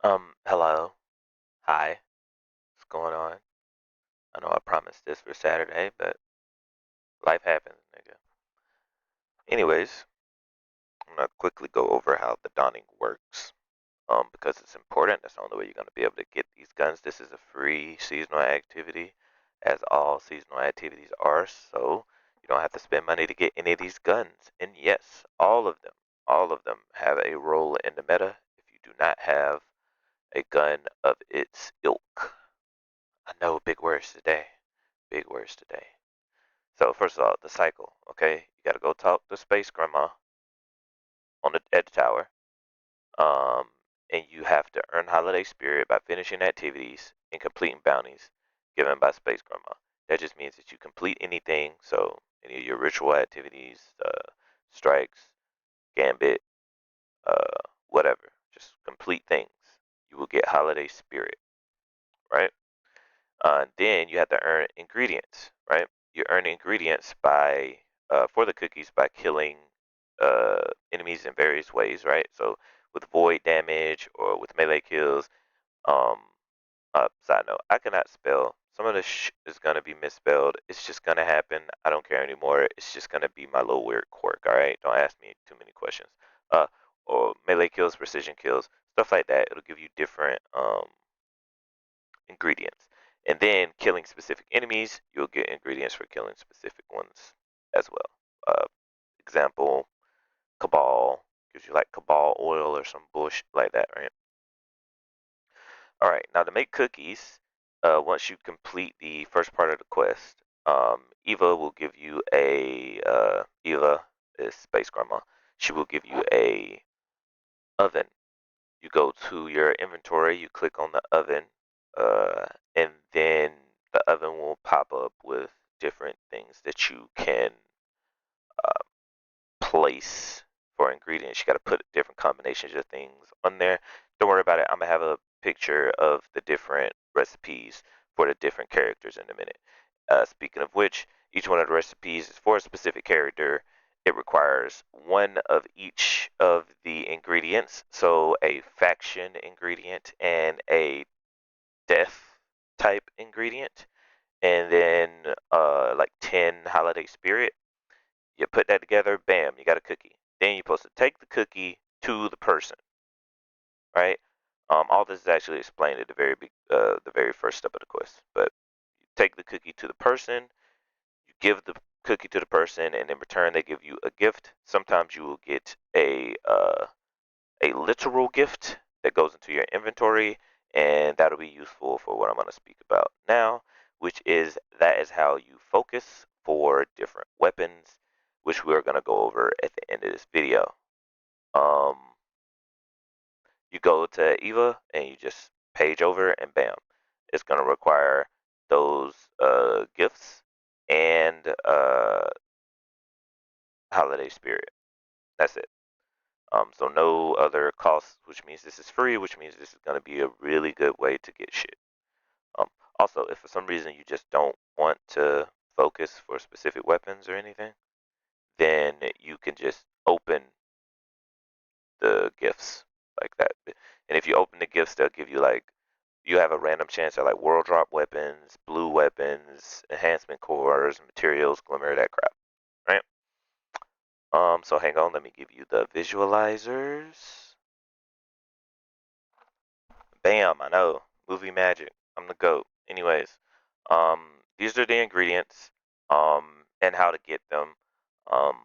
Hello. Hi. What's going on? I know I promised this for Saturday, but life happens, nigga. Anyways, I'm gonna quickly go over how the donning works. Because it's important. That's the only way you're gonna be able to get these guns. This is a free seasonal activity, as all seasonal activities are, so you don't have to spend money to get any of these guns. And yes, all of them have a role in the meta. If you do not have a gun of its ilk. I know big words today. Big words today. So first of all, the cycle. Okay, you gotta go talk to Space Grandma at the tower. Um, and you have to earn Holiday Spirit by finishing activities and completing bounties given by Space Grandma. That just means that you complete anything. So any of your ritual activities, strikes, gambit, whatever. Just complete things. You will get Holiday Spirit, right? Then you have to earn ingredients, right? You earn ingredients by for the cookies by killing enemies in various ways, right? So with void damage or with melee kills. Um, Side note: I cannot spell. Some of this is gonna be misspelled. It's just gonna happen. I don't care anymore. It's just gonna be my little weird quirk. All right, don't ask me too many questions. Uh, or melee kills, precision kills, stuff like that. It'll give you different ingredients. And then killing specific enemies, you'll get ingredients for killing specific ones as well. Example, Cabal gives you like Cabal oil or some bullshit like that, right? All right, now to make cookies, once you complete the first part of the quest, Eva will give you Eva is Space Grandma. She will give you a oven. You go to your inventory, you click on the oven, uh, and then the oven will pop up with different things that you can uh, place for ingredients. You got to put different combinations of things on there. Don't worry about it. I'm gonna have a picture of the different recipes for the different characters in a minute. Speaking of which, each one of the recipes is for a specific character. It requires one of each of the ingredients, so a faction ingredient and a death type ingredient, and then like 10 holiday spirit. You put that together, bam, you got a cookie. Then you're supposed to take the cookie to the person, right? All this is actually explained at the very first step of the quest. But you take the cookie to the person, you give the cookie to the person, and in return they give you a gift. Sometimes you will get a literal gift that goes into your inventory, and that'll be useful for what I'm going to speak about now, which is that is how you focus for different weapons, which we are going to go over at the end of this video. Um, you go to Eva and you just page over, and bam, it's going to require those gifts and holiday spirit. That's it. So no other costs, which means this is free, which means this is going to be a really good way to get shit. Um, Also, if for some reason you just don't want to focus for specific weapons or anything, then you can just open the gifts like that. And if you open the gifts, they'll give you like you have a random chance at like world drop weapons, blue weapons, enhancement cores, materials, glimmer, that crap. Right? So hang on, let me give you the visualizers. Bam, I know. Movie magic. I'm the GOAT. Anyways, these are the ingredients, and how to get them. Um,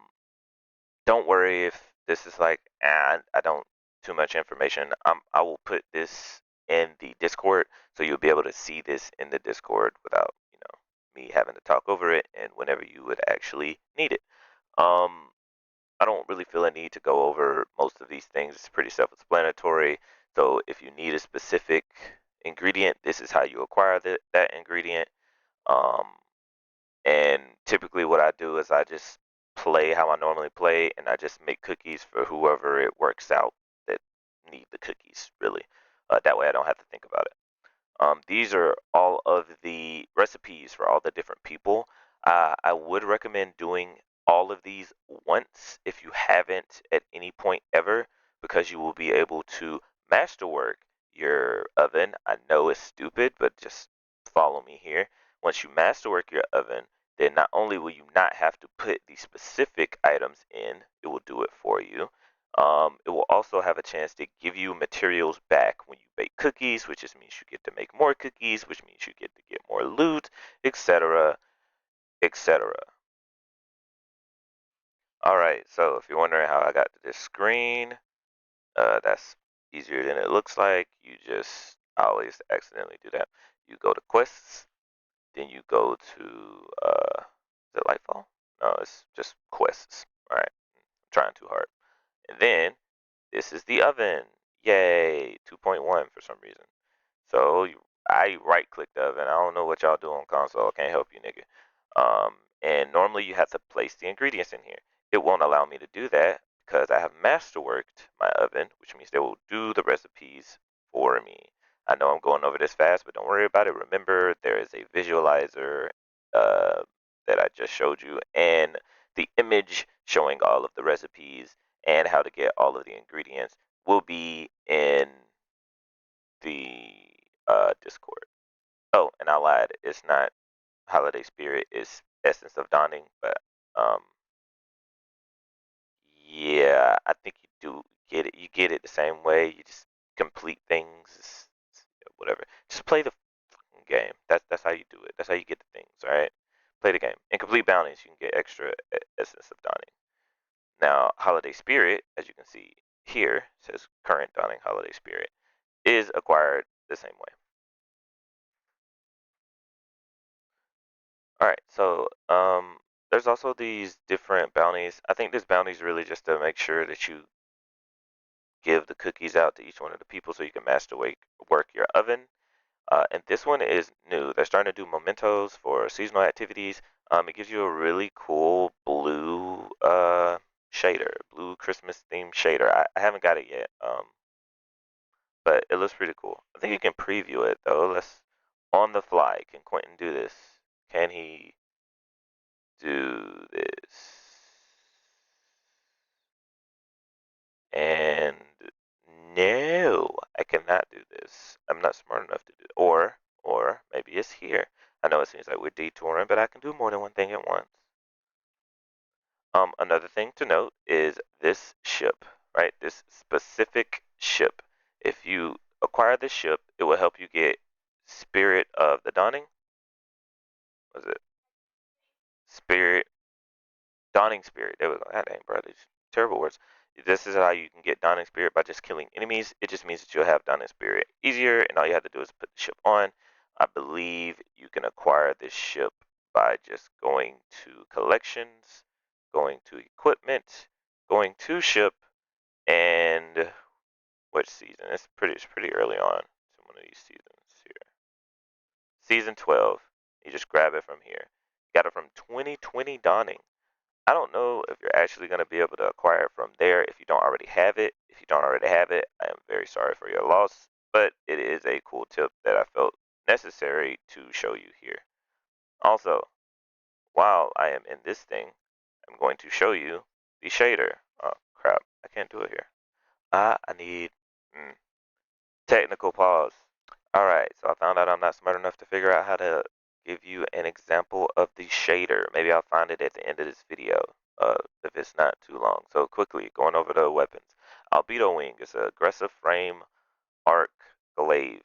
don't worry if this is like, I don't too much information. I will put this in the Discord, so you'll be able to see this in the Discord without, me having to talk over it, and whenever you would actually need it. Um, I don't really feel a need to go over most of these things. It's pretty self-explanatory. So if you need a specific ingredient, this is how you acquire that ingredient. Um, and typically what I do is I just play how I normally play, and I just make cookies for whoever it works out that need the cookies, really. That way I don't have to think about it. These are all of the recipes for all the different people. I would recommend doing all of these once if you haven't at any point ever, because you will be able to masterwork your oven, I know it's stupid, but just follow me here. Once you masterwork your oven, then not only will you not have to put the specific items in, it will do it for you. It will also have a chance to give you materials back when you bake cookies, which just means you get to make more cookies, which means you get to get more loot, etc., etc. Alright, so if you're wondering how I got to this screen, that's easier than it looks like. I always accidentally do that. You go to quests, then you go to, is it Lightfall? No, it's just quests. Alright, I'm trying too hard. And then, this is the oven. Yay, 2.1 for some reason. So, I right-click the oven. I don't know what y'all do on console. I can't help you, nigga. And normally you have to place the ingredients in here. It won't allow me to do that because I have masterworked my oven, which means they will do the recipes for me. I know I'm going over this fast, but don't worry about it. Remember, there is a visualizer uh, that I just showed you, and the image showing all of the recipes and how to get all of the ingredients will be in the Discord. Oh, and I lied. It's not Holiday Spirit, it's Essence of Dawning, but um, yeah, I think you do get it. You get it the same way. You just complete things, whatever. Just play the fucking game. That's how you do it. That's how you get the things. All right, play the game and complete bounties. You can get extra Essence of Dawning. Now, Holiday Spirit, as you can see here, says current Dawning Holiday Spirit is acquired the same way. All right, so there's also these different bounties. I think this bounty is really just to make sure that you give the cookies out to each one of the people so you can work your oven. And this one is new. They're starting to do mementos for seasonal activities. It gives you a really cool blue shader, blue Christmas themed shader. I haven't got it yet, but it looks pretty cool. I think you can preview it though. Let's on the fly. Can Quentin do this? Can he do this? And no, I cannot do this. I'm not smart enough to do it. Or maybe it's here. I know it seems like we're detouring, but I can do more than one thing at once. Another thing to note is this ship, right? This specific ship. If you acquire this ship, it will help you get Spirit of the Dawning. Was it Spirit Dawning Spirit? There we go. God dang, bro, these terrible words. This is how you can get Dawning Spirit by just killing enemies. It just means that you'll have Dawning Spirit easier, and all you have to do is put the ship on. I believe you can acquire this ship by just going to collections, going to equipment, going to ship, and which season? It's pretty early on. It's one of these seasons here. Season 12. You just grab it from here. Got it from 2020 Dawning. I don't know if you're actually going to be able to acquire it from there if you don't already have it. If you don't already have it, I am very sorry for your loss, but it is a cool tip that I felt necessary to show you here. Also, while I am in this thing, I'm going to show you the shader. Oh crap, I can't do it here. I need technical pause. Alright, so I found out I'm not smart enough to figure out how to give you an example of the shader. Maybe I'll find it at the end of this video, if it's not too long. So quickly, going over the weapons. Albedo Wing is an aggressive frame arc glaive.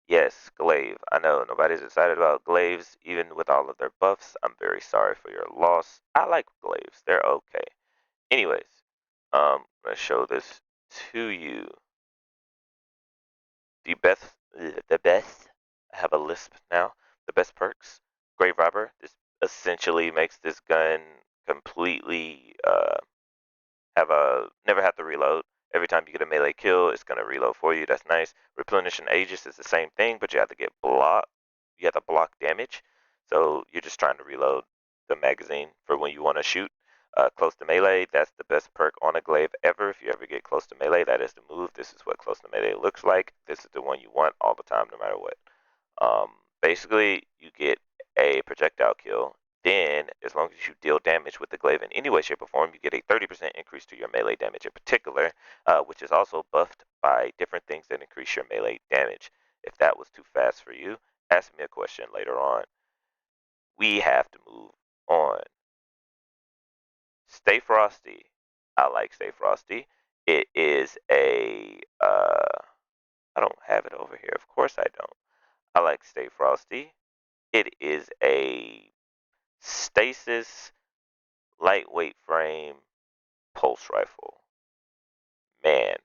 Yes, glaive. I know nobody's excited about glaives, even with all of their buffs. I'm very sorry for your loss. I like glaives. They're okay. Anyways, I'm going to show this to you. The best, I have a lisp now. The best perks. Grave Robber. This essentially makes this gun completely never have to reload. Every time you get a melee kill, it's gonna reload for you. That's nice. Replenish and Aegis is the same thing, but you have to get block. You have to block damage. So you're just trying to reload the magazine for when you want to shoot. Close to melee, that's the best perk on a glaive ever. If you ever get close to melee, that is the move. This is what close to melee looks like. This is the one you want all the time, no matter what. Basically, you get a projectile kill. Then, as long as you deal damage with the glaive in any way, shape, or form, you get a 30% increase to your melee damage in particular, which is also buffed by different things that increase your melee damage. If that was too fast for you, ask me a question later on. We have to move on. Stay Frosty. I like Stay Frosty. It is I don't have it over here. Of course I don't. I like Stay Frosty. It is a stasis lightweight frame pulse rifle. Man,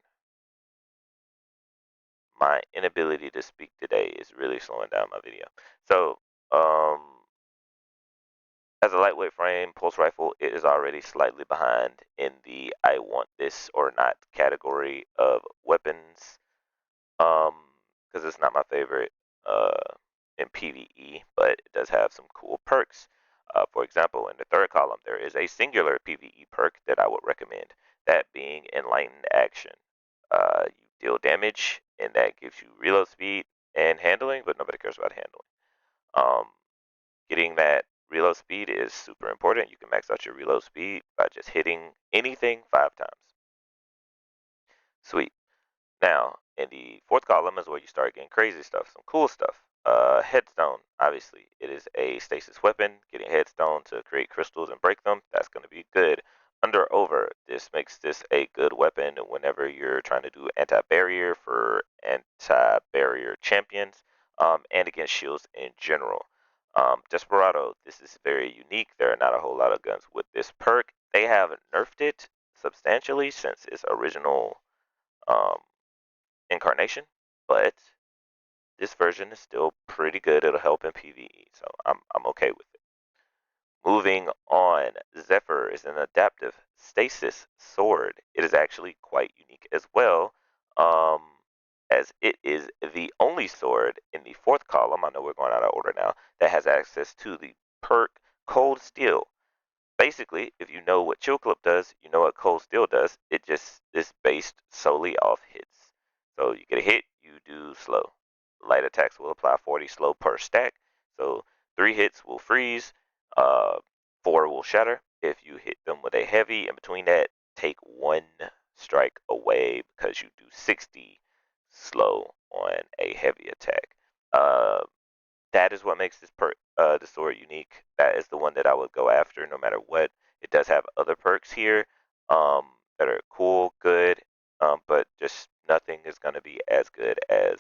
my inability to speak today is really slowing down my video. So, um, as a lightweight frame pulse rifle, it is already slightly behind in the I want this or not category of weapons. Because it's not my favorite in PvE, but it does have some cool perks. For example, in the third column, there is a singular PvE perk that I would recommend, that being Enlightened Action. You deal damage, and that gives you reload speed and handling, but nobody cares about handling. Um, Getting that reload speed is super important. You can max out your reload speed by just hitting anything 5 times. Sweet. Now, in the fourth column is where you start getting crazy stuff, some cool stuff. Headstone, obviously, it is a stasis weapon. Getting Headstone to create crystals and break them, that's going to be good. Under Over, this makes this a good weapon whenever you're trying to do anti-barrier for anti-barrier champions, and against shields in general. Desperado, this is very unique. There are not a whole lot of guns with this perk. They have nerfed it substantially since its original um, incarnation, but this version is still pretty good. It'll help in PvE, so I'm okay with it. Moving on, Zephyr is an adaptive stasis sword. It is actually quite unique as well, as it is the only sword in the fourth column. I know we're going out of order now. That has access to the perk Cold Steel. Basically, if you know what Chill Clip does, you know what Cold Steel does. It just is based solely off hits. So you get a hit, you do slow. Light attacks will apply 40 slow per stack. So 3 hits will freeze, uh, 4 will shatter. If you hit them with a heavy, in between that, take 1 strike away because you do 60 slow on a heavy attack. Uh, that is what makes the sword unique. That is the one that I would go after no matter what. It does have other perks here that are cool, good, but just nothing is going to be as good as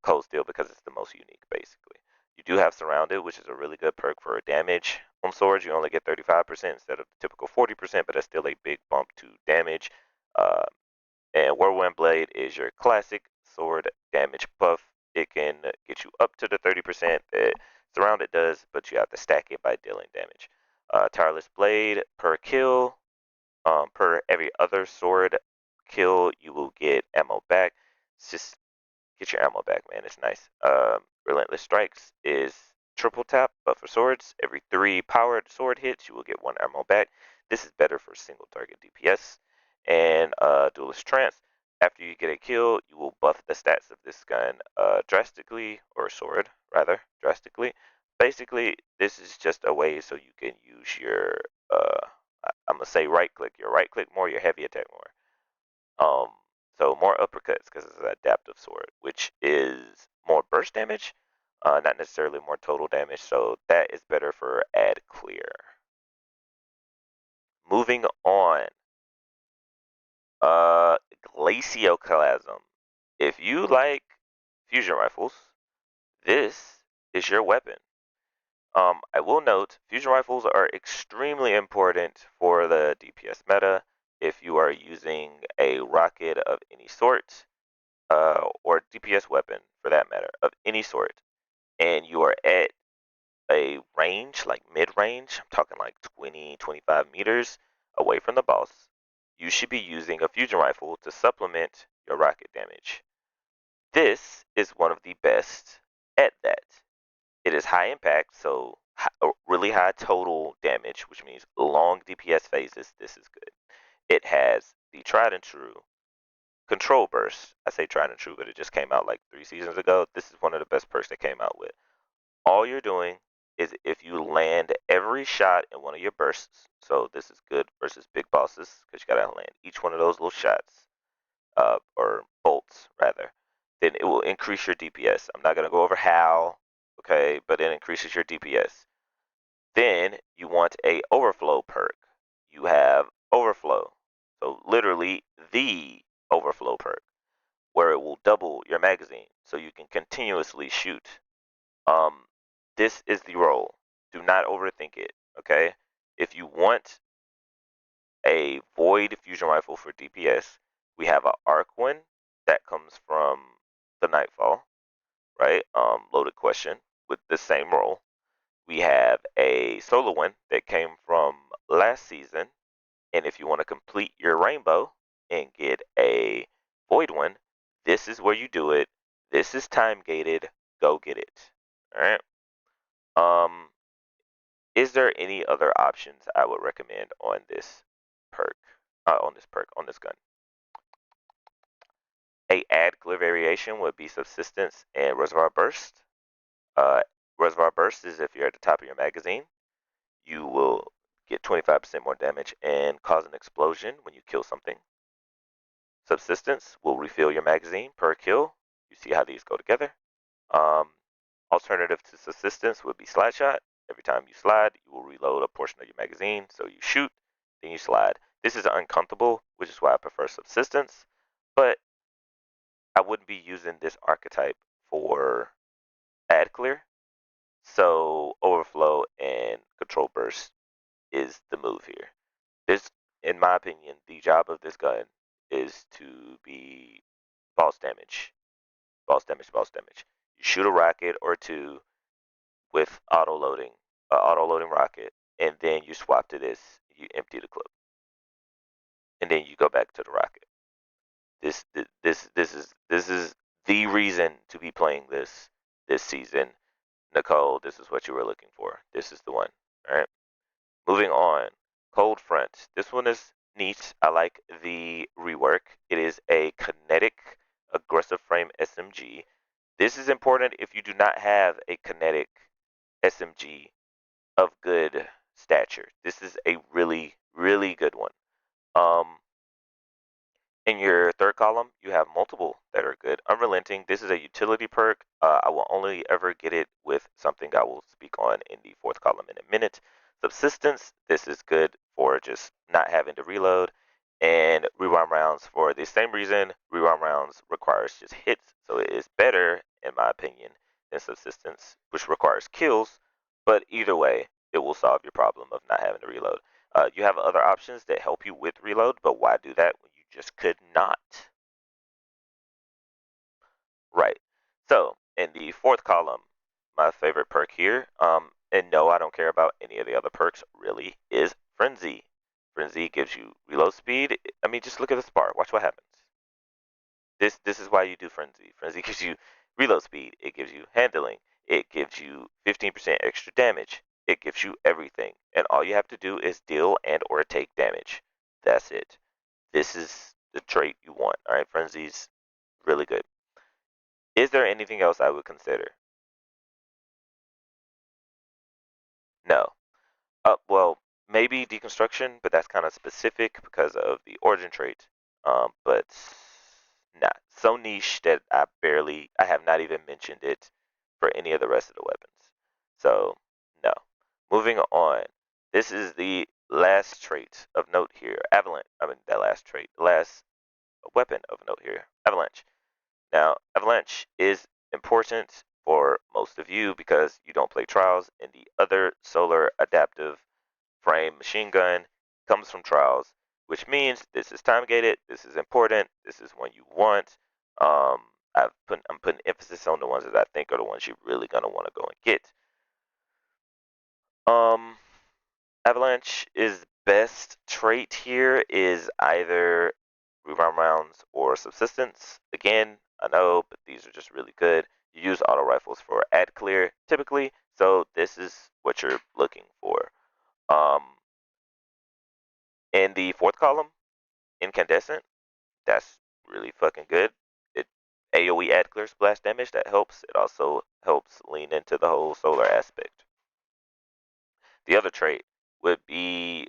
Cold Steel because it's the most unique, basically. You do have Surrounded, which is a really good perk for damage. On swords, you only get 35% instead of the typical 40%, but that's still a big bump to damage. Uh, and Whirlwind Blade is your classic sword damage buff. It can get you up to the 30% that Surrounded does, but you have to stack it by dealing damage. Tireless Blade, per kill, per every other sword kill, you will get ammo back. It's just get your ammo back, man. It's nice. Relentless Strikes is triple tap, but for swords, every 3 powered sword hits, you will get 1 ammo back. This is better for single target DPS. And Duelist Trance, after you get a kill, you will buff the stats of this gun drastically, or sword, rather, drastically. Basically, this is just a way so you can use your, I'm going to say right click, your right click more, your heavy attack more. Um, so more uppercuts because it's an adaptive sword, which is more burst damage, not necessarily more total damage. So that is better for ad clear. Moving on, Glacioclasm. If you like fusion rifles, this is your weapon. I will note, fusion rifles are extremely important for the DPS meta. If you are using a rocket of any sort, or DPS weapon for that matter, of any sort, and you are at a range, like mid range, I'm talking like 20, 25 meters away from the boss, you should be using a fusion rifle to supplement your rocket damage. This is one of the best at that. It is high impact, so really high total damage, which means long DPS phases. This is good. It has the tried and true Control Burst. I say tried and true, but it just came out like 3 seasons ago. This is one of the best perks they came out with. All you're doing is if you land every shot in one of your bursts, so this is good versus big bosses because you gotta land each one of those little shots. or bolts rather, then it will increase your DPS. I'm not going to go over how, okay, but it increases your DPS. Then you want a overflow perk. You have overflow. So literally the overflow perk, where it will double your magazine so you can continuously shoot. Um, this is the role. Do not overthink it, okay? If you want a void fusion rifle for DPS, we have an arc one that comes from the Nightfall, right? Loaded question with the same role. We have a solo one that came from last season, and if you want to complete your rainbow and get a void one, this is where you do it. This is time gated. Go get it. All right. Um, is there any other options I would recommend on this perk? On this gun. A add clear variation would be subsistence and reservoir burst. Uh, reservoir burst is if you're at the top of your magazine, you will get 25% more damage and cause an explosion when you kill something. Subsistence will refill your magazine per kill. You see how these go together. Um, Alternative to subsistence would be slide shot. Every time you slide, you will reload a portion of your magazine. So you shoot, then you slide. This is uncomfortable, which is why I prefer subsistence. But I wouldn't be using this archetype for ad clear. So overflow and control burst is the move here. This, in my opinion, the job of this gun is to be boss damage. Boss damage, boss damage. You shoot a rocket or two with auto loading rocket, and then you swap to this. You empty the clip, and then you go back to the rocket. This is the reason to be playing this season. Nicole, this is what you were looking for. This is the one. All right. Moving on. Cold Front. This one is neat. I like the rework. It is a kinetic aggressive frame SMG. This is important if you do not have a kinetic SMG of good stature. This is a really, really good one. Um, in your third column, you have multiple that are good. Unrelenting, this is a utility perk. I will only ever get it with something I will speak on in the fourth column in a minute. Subsistence, this is good for just not having to reload. And reround rounds for the same reason. Reround rounds requires just hits, so it is better, in my opinion, than subsistence, which requires kills. But either way, it will solve your problem of not having to reload. You have other options that help you with reload, but why do that when you just could not? Right. So in the fourth column, my favorite perk here, and no, I don't care about any of the other perks really, is Frenzy. Frenzy gives you reload speed. I mean, just look at this bar. Watch what happens. This is why you do Frenzy. Frenzy gives you reload speed. It gives you handling. It gives you 15% extra damage. It gives you everything. And all you have to do is deal and or take damage. That's it. This is the trait you want. All right, Frenzy's really good. Is there anything else I would consider? No. Well, maybe deconstruction, but that's kind of specific because of the origin trait. But not so niche that I have not even mentioned it for any of the rest of the weapons. So no. Moving on. This is the last trait of note here. Avalanche. I mean, that last trait, last weapon of note here. Avalanche. Now, Avalanche is important for most of you because you don't play Trials, and the other solar adaptive frame machine gun comes from Trials, which means this is time gated, this is important, this is one you want. I'm putting emphasis on the ones that I think are the ones you're really gonna want to go and get. Um, Avalanche is best trait here is either reround rounds or subsistence. Again, I know, but these are just really good. You use auto rifles for ad clear typically, so this is what you're looking for. Um, in the fourth column, incandescent, that's really fucking good. It AoE ad clear splash damage that helps. It also helps lean into the whole solar aspect. The other trait would be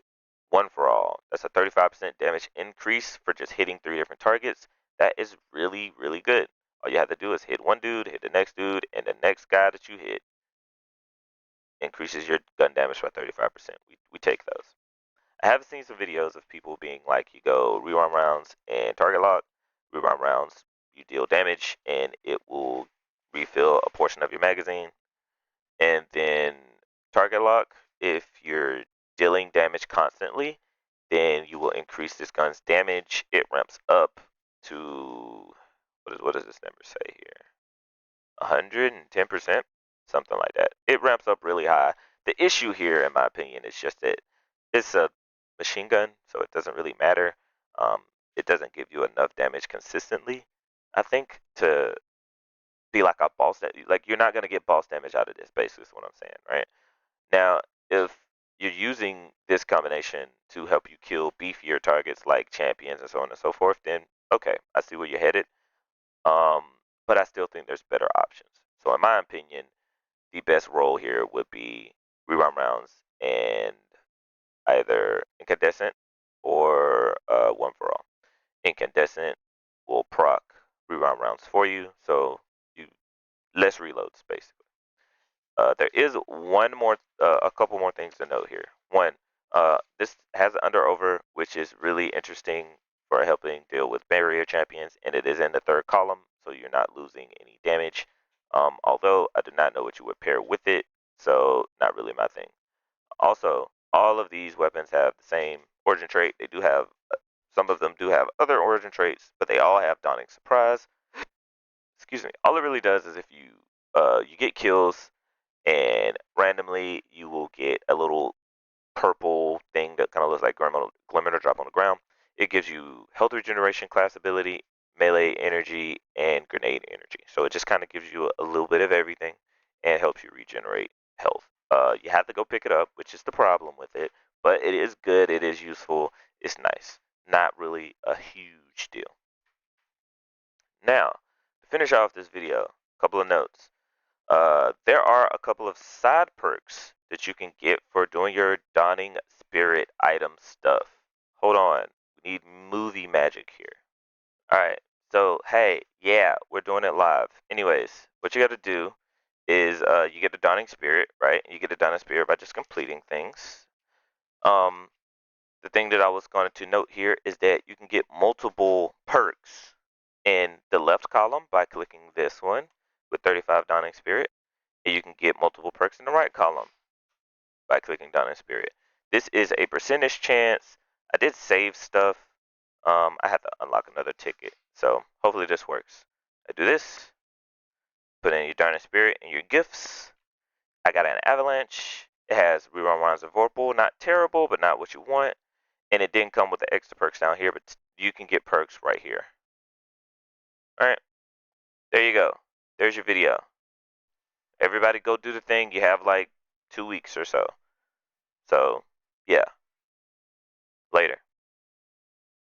one for all. That's a 35% damage increase for just hitting 3 different targets. That is really, really good. All you have to do is hit one dude, hit the next dude, and the next guy that you hit increases your gun damage by 35%. We take those. I have seen some videos of people being like, you go rearm rounds and target lock. Rearm rounds, you deal damage, and it will refill a portion of your magazine. And then target lock, if you're dealing damage constantly, then you will increase this gun's damage. It ramps up to what does this number say here? 110%, something like that. It ramps up really high. The issue here, in my opinion, is just that it's a machine gun, so it doesn't really matter. Um, it doesn't give you enough damage consistently, I think, to be like a boss. Like you're not gonna get boss damage out of this. Basically, is what I'm saying, right? Now, if you're using this combination to help you kill beefier targets like champions and so on and so forth, then okay, I see where you're headed. Um, but I still think there's better options. So in my opinion, the best role here would be rerun rounds and either incandescent or one for all. Incandescent will proc rerun rounds for you, so you less reloads basically. There is a couple more things to note here. One, this has an under over, which is really interesting for helping deal with barrier champions, and it is in the third column, so you're not losing any damage. Although I do not know what you would pair with it, so not really my thing. Also, all of these weapons have the same origin trait. They do have some of them do have other origin traits, but they all have Dawning Surprise. Excuse me. All it really does is if you get kills and randomly you will get a little purple thing that kind of looks like glimmer to drop on the ground. It gives you health regeneration class ability, melee energy, and grenade energy. So it just kind of gives you a little bit of everything and helps you regenerate health. You have to go pick it up, which is the problem with it, but it is good. It is useful. It's nice. Not really a huge deal. Now, to finish off this video, a couple of notes. There are a couple of side perks that you can get for doing your Dawning Spirit item stuff. Hold on, we need movie magic here. Alright, so hey, yeah, we're doing it live. Anyways, what you gotta do is you get a Dawning Spirit, right? You get a Dawning Spirit by just completing things. Um, the thing that I was going to note here is that you can get multiple perks in the left column by clicking this one with 35 Dawning Spirit. And you can get multiple perks in the right column by clicking Dawning Spirit. This is a percentage chance. I did save stuff. I have to unlock another ticket. So hopefully this works. I do this, put in your Dawning Spirit and your gifts. I got an Avalanche. It has rerun rounds of Vorpal. Not terrible, but not what you want. And it didn't come with the extra perks down here, but you can get perks right here. Alright, there you go. There's your video. Everybody go do the thing. You have like 2 weeks or so. So, yeah. Later.